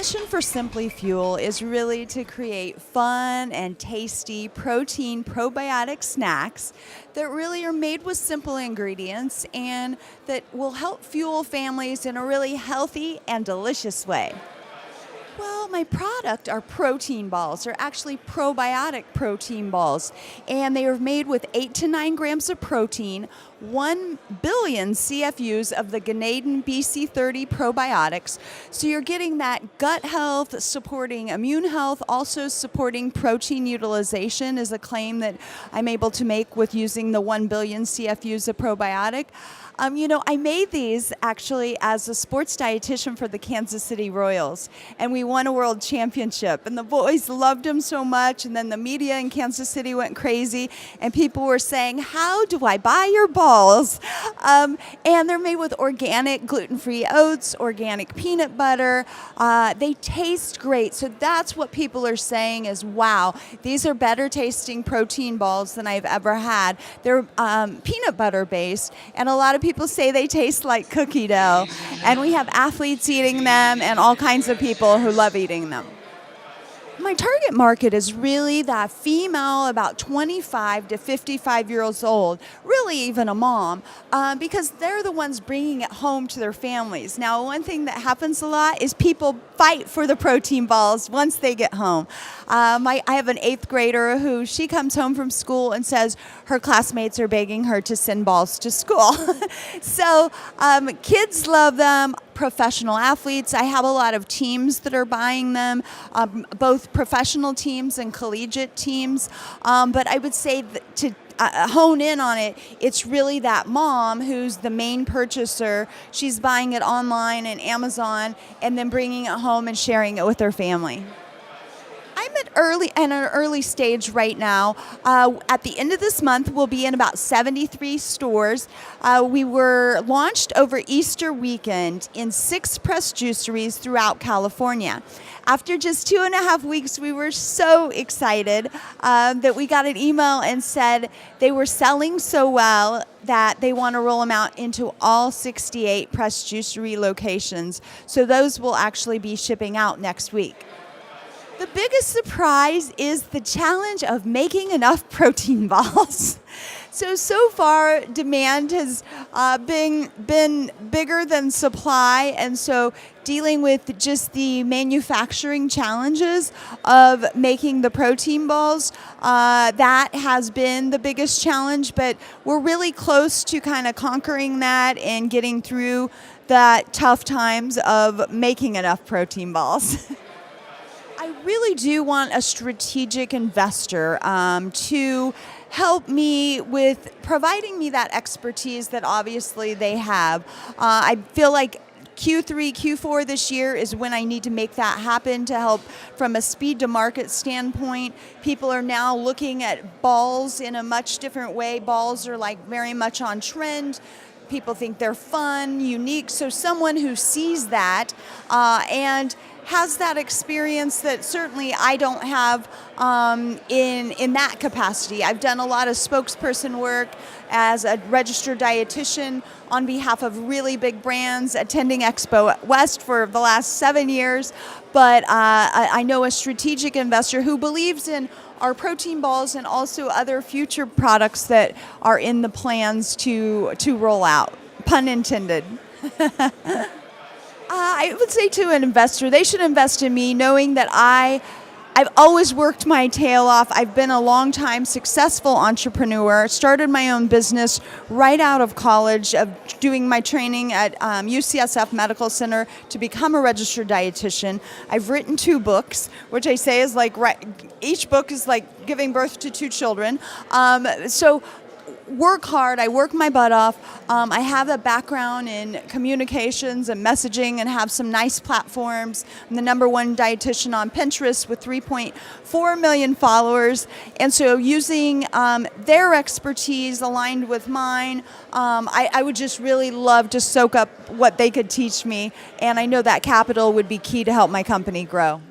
mission for SimplyFUEL is really to create fun and tasty protein probiotic snacks that really are made with simple ingredients and that will help fuel families in a really healthy and delicious way. Well, my product are protein balls. They're actually probiotic protein balls, and they are made with 8 to 9 grams of protein, 1 billion CFUs of the Ganadin BC30 probiotics. So you're getting that gut health, supporting immune health, also supporting protein utilization is a claim that I'm able to make with using the 1 billion CFUs of probiotic. I made these actually as a sports dietitian for the Kansas City Royals, and we won a world championship, and the boys loved them so much, and then the media in Kansas City went crazy, and people were saying, how do I buy your balls? And they're made with organic gluten-free oats, organic peanut butter. They taste great, so that's what people are saying is, wow, these are better tasting protein balls than I've ever had. They're peanut butter based, and a lot of people say they taste like cookie dough, and we have athletes eating them and all kinds of people who love eating them. My target market is really that female about 25 to 55 years old, really even a mom, because they're the ones bringing it home to their families. Now, one thing that happens a lot is people fight for the protein balls once they get home. I have an 8th grader who she comes home from school and says her classmates are begging her to send balls to school. So kids love them. Professional athletes. I have a lot of teams that are buying them, both professional teams and collegiate teams. But I would say that to hone in on it, it's really that mom who's the main purchaser. She's buying it online and Amazon and then bringing it home and sharing it with her family. I'm at an early stage right now. At the end of this month, we'll be in about 73 stores. We were launched over Easter weekend in 6 press juiceries throughout California. After just 2.5 weeks, we were so excited that we got an email and said they were selling so well that they want to roll them out into all 68 press juicery locations. So those will actually be shipping out next week. The biggest surprise is the challenge of making enough protein balls. So far, demand has been bigger than supply, and so dealing with just the manufacturing challenges of making the protein balls, that has been the biggest challenge, but we're really close to kind of conquering that and getting through the tough times of making enough protein balls. I really do want a strategic investor to help me with providing me that expertise that obviously they have. I feel like Q3, Q4 this year is when I need to make that happen to help from a speed to market standpoint. People are now looking at balls in a much different way. Balls are like very much on trend. People think they're fun, unique. So someone who sees that and has that experience that certainly I don't have in that capacity. I've done a lot of spokesperson work as a registered dietitian on behalf of really big brands, attending Expo West for the last 7 years. But I know a strategic investor who believes in our protein balls and also other future products that are in the plans to roll out, pun intended. I would say to an investor, they should invest in me knowing that I've always worked my tail off. I've been a long-time successful entrepreneur, started my own business right out of college, of doing my training at UCSF Medical Center to become a registered dietitian. I've written 2 books, which I say is like, each book is like giving birth to 2 children. So work hard, I work my butt off. I have a background in communications and messaging and have some nice platforms. I'm the #1 dietitian on Pinterest with 3.4 million followers. And so using their expertise aligned with mine, I would just really love to soak up what they could teach me. And I know that capital would be key to help my company grow.